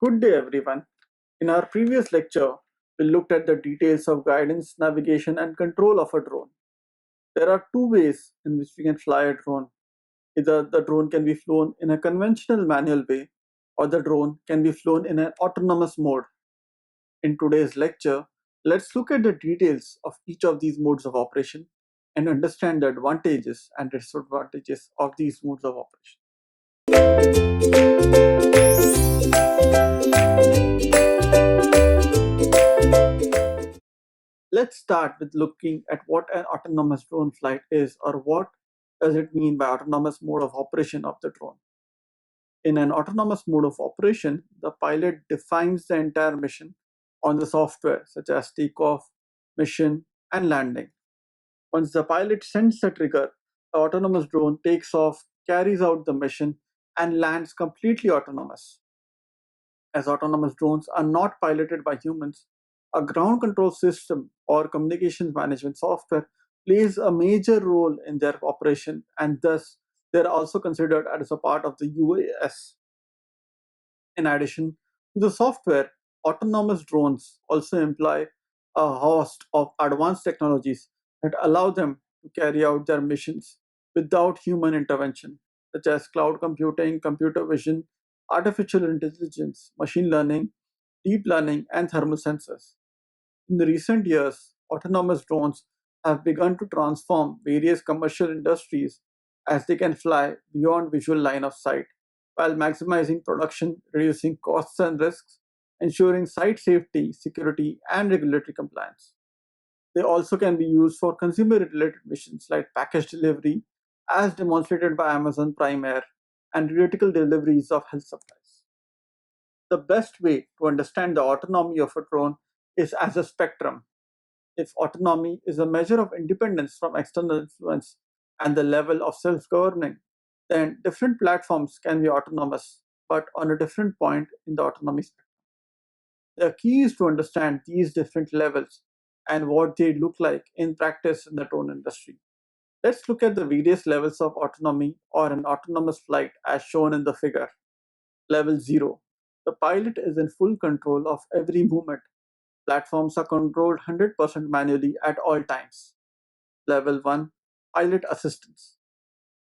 Good day, everyone. In our previous lecture, we looked at the details of guidance, navigation, and control of a drone. There are two ways in which we can fly a drone. Either the drone can be flown in a conventional manual way, or the drone can be flown in an autonomous mode. In today's lecture, let's look at the details of each of these modes of operation and understand the advantages and disadvantages of these modes of operation. Let's start with looking at what an autonomous drone flight is, or what does it mean by autonomous mode of operation of the drone. In an autonomous mode of operation, the pilot defines the entire mission on the software, such as takeoff, mission, and landing. Once the pilot sends the trigger, the autonomous drone takes off, carries out the mission, and lands completely autonomous. As autonomous drones are not piloted by humans, a ground control system or communications management software plays a major role in their operation, and thus they are also considered as a part of the UAS. In addition to the software, autonomous drones also employ a host of advanced technologies that allow them to carry out their missions without human intervention, such as cloud computing, computer vision, artificial intelligence, machine learning, deep learning, and thermal sensors. In the recent years, autonomous drones have begun to transform various commercial industries as they can fly beyond visual line of sight while maximizing production, reducing costs and risks, ensuring site safety, security, and regulatory compliance. They also can be used for consumer related missions like package delivery, as demonstrated by Amazon Prime Air, and critical deliveries of health supplies. The best way to understand the autonomy of a drone is as a spectrum. If autonomy is a measure of independence from external influence and the level of self governing, then different platforms can be autonomous, but on a different point in the autonomy spectrum. The key is to understand these different levels and what they look like in practice in the drone industry. Let's look at the various levels of autonomy or an autonomous flight as shown in the figure. Level 0. The pilot is in full control of every movement. Platforms are controlled 100% manually at all times. Level 1. Pilot assistance.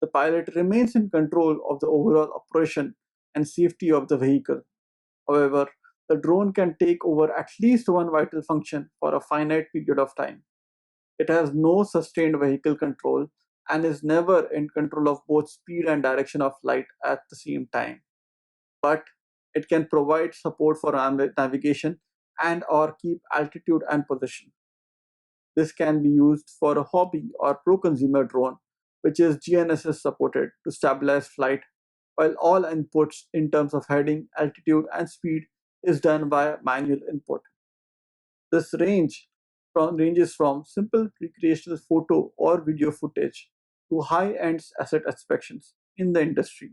The pilot remains in control of the overall operation and safety of the vehicle. However, the drone can take over at least one vital function for a finite period of time. It has no sustained vehicle control and is never in control of both speed and direction of flight at the same time. But it can provide support for navigation and or keep altitude and position. This can be used for a hobby or pro-consumer drone, which is GNSS supported to stabilize flight, while all inputs in terms of heading, altitude, and speed is done by manual input. This ranges from simple recreational photo or video footage to high-end asset inspections in the industry.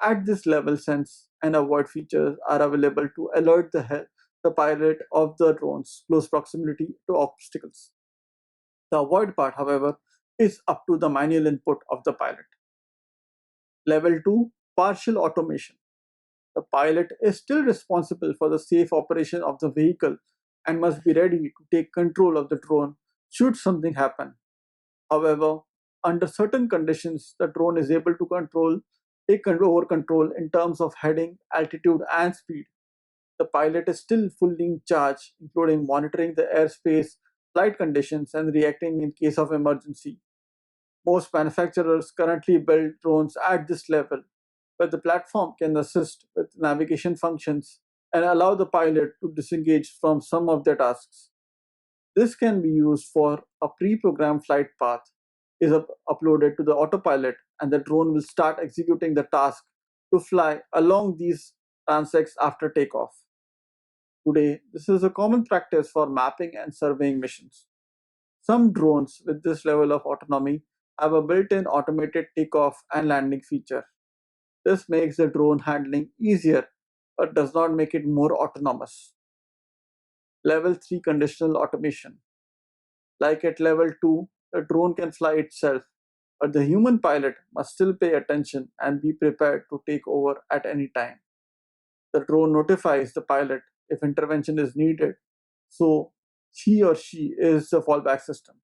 At this level, sense and avoid features are available to alert the pilot of the drone's close proximity to obstacles. The avoid part, however, is up to the manual input of the pilot. Level 2. Partial automation. The pilot is still responsible for the safe operation of the vehicle and must be ready to take control of the drone should something happen. However, under certain conditions, the drone is able to take over control in terms of heading, altitude, and speed. The pilot is still fully in charge, including monitoring the airspace, flight conditions, and reacting in case of emergency. Most manufacturers currently build drones at this level, where the platform can assist with navigation functions and allow the pilot to disengage from some of their tasks. This can be used for a pre-programmed flight path is uploaded to the autopilot, and the drone will start executing the task to fly along these transects after takeoff. Today, this is a common practice for mapping and surveying missions. Some drones with this level of autonomy have a built-in automated takeoff and landing feature. This makes the drone handling easier but does not make it more autonomous. Level 3 conditional automation. Like at level 2, the drone can fly itself, but the human pilot must still pay attention and be prepared to take over at any time. The drone notifies the pilot if intervention is needed, so he or she is the fallback system.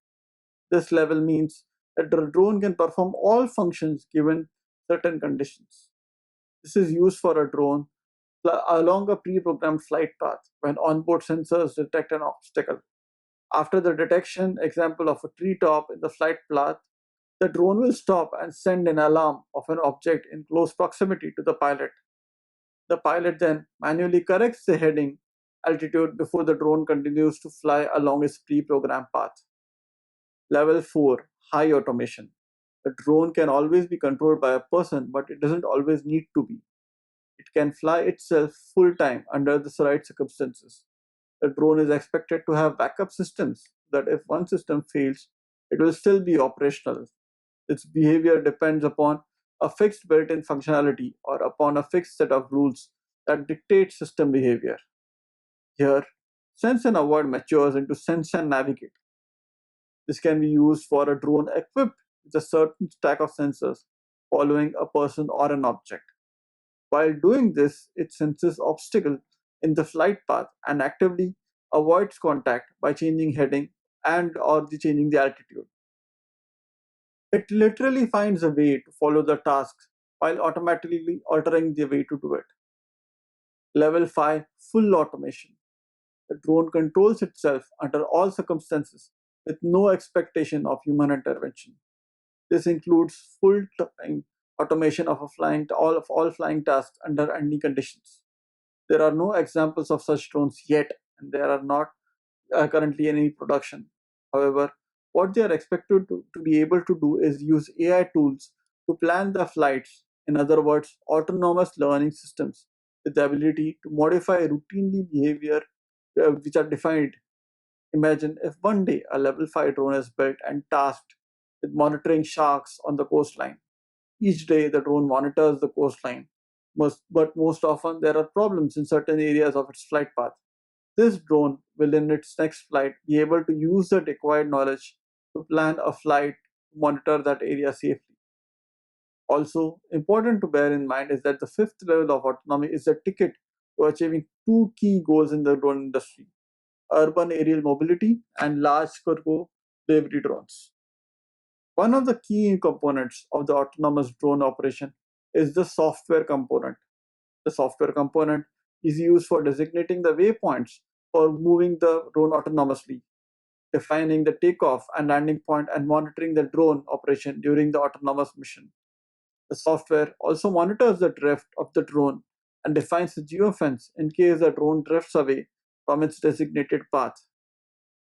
This level means that the drone can perform all functions given certain conditions. This is used for a drone along a pre-programmed flight path when onboard sensors detect an obstacle. After the detection, example of a treetop in the flight path, the drone will stop and send an alarm of an object in close proximity to the pilot. The pilot then manually corrects the heading altitude before the drone continues to fly along its pre-programmed path. Level 4, high automation. The drone can always be controlled by a person, but it doesn't always need to be. It can fly itself full time under the right circumstances. The drone is expected to have backup systems that if one system fails, it will still be operational. Its behavior depends upon a fixed built-in functionality or upon a fixed set of rules that dictate system behavior. Here, sense and avoid matures into sense and navigate. This can be used for a drone equipped with a certain stack of sensors following a person or an object. While doing this, it senses obstacle in the flight path and actively avoids contact by changing heading and or changing the altitude. It literally finds a way to follow the tasks while automatically altering the way to do it. Level 5, full automation. The drone controls itself under all circumstances with no expectation of human intervention. This includes full time automation of all flying tasks under any conditions. There are no examples of such drones yet, and there are not currently in any production. However, what they are expected to be able to do is use AI tools to plan the flights, in other words, autonomous learning systems with the ability to modify routinely behavior which are defined. Imagine if one day a level 5 drone is built and tasked with monitoring sharks on the coastline. Each day, the drone monitors the coastline, but most often there are problems in certain areas of its flight path. This drone will, in its next flight, be able to use the acquired knowledge to plan a flight to monitor that area safely. Also, important to bear in mind is that the fifth level of autonomy is a ticket to achieving two key goals in the drone industry: urban aerial mobility and large cargo delivery drones. One of the key components of the autonomous drone operation is the software component. The software component is used for designating the waypoints for moving the drone autonomously, defining the takeoff and landing point, and monitoring the drone operation during the autonomous mission. The software also monitors the drift of the drone and defines the geofence in case the drone drifts away from its designated path.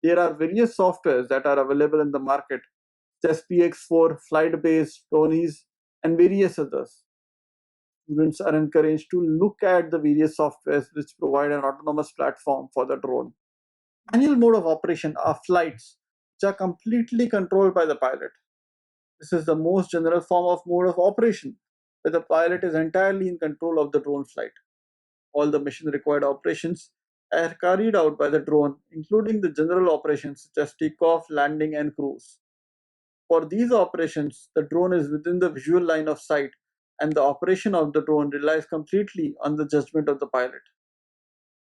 There are various softwares that are available in the market, such as PX4, FlightBase, Tony's, and various others. Students are encouraged to look at the various softwares which provide an autonomous platform for the drone. Manual mode of operation are flights which are completely controlled by the pilot. This is the most general form of mode of operation where the pilot is entirely in control of the drone flight. All the mission required operations are carried out by the drone, including the general operations such as takeoff, landing, and cruise. For these operations, the drone is within the visual line of sight, and the operation of the drone relies completely on the judgment of the pilot.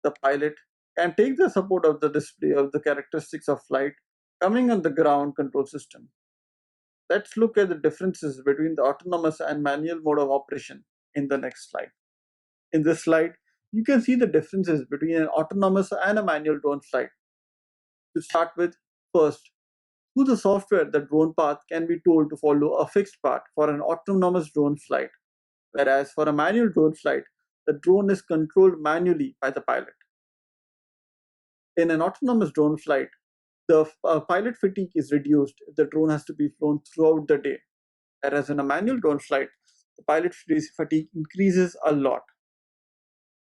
The pilot can take the support of the display of the characteristics of flight coming on the ground control system. Let's look at the differences between the autonomous and manual mode of operation in the next slide. In this slide, you can see the differences between an autonomous and a manual drone flight. To start with, first, through the software, the drone path can be told to follow a fixed path for an autonomous drone flight, whereas for a manual drone flight, the drone is controlled manually by the pilot. In an autonomous drone flight, the pilot fatigue is reduced if the drone has to be flown throughout the day, whereas in a manual drone flight, the pilot fatigue increases a lot.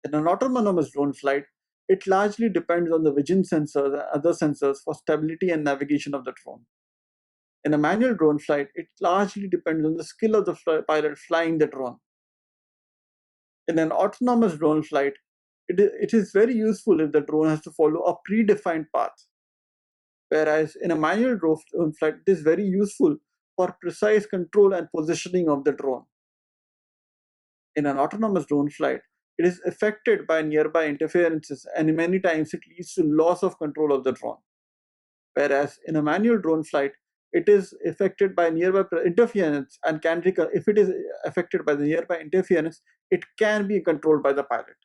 In an autonomous drone flight, it largely depends on the vision sensors and other sensors for stability and navigation of the drone. In a manual drone flight, it largely depends on the skill of the pilot flying the drone. In an autonomous drone flight, it is very useful if the drone has to follow a predefined path. Whereas in a manual drone flight, it is very useful for precise control and positioning of the drone. In an autonomous drone flight, It is affected by nearby interferences, and many times it leads to loss of control of the drone. Whereas in a manual drone flight, it is affected by nearby interference and can be, if it is affected by the nearby interference, it can be controlled by the pilot.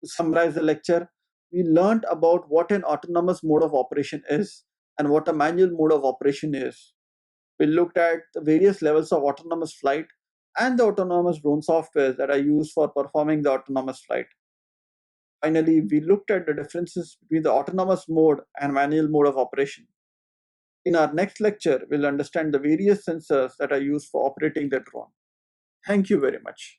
To summarize the lecture, we learned about what an autonomous mode of operation is and what a manual mode of operation is. We looked at the various levels of autonomous flight and the autonomous drone softwares that are used for performing the autonomous flight. Finally, we looked at the differences between the autonomous mode and manual mode of operation. In our next lecture, we'll understand the various sensors that are used for operating the drone. Thank you very much.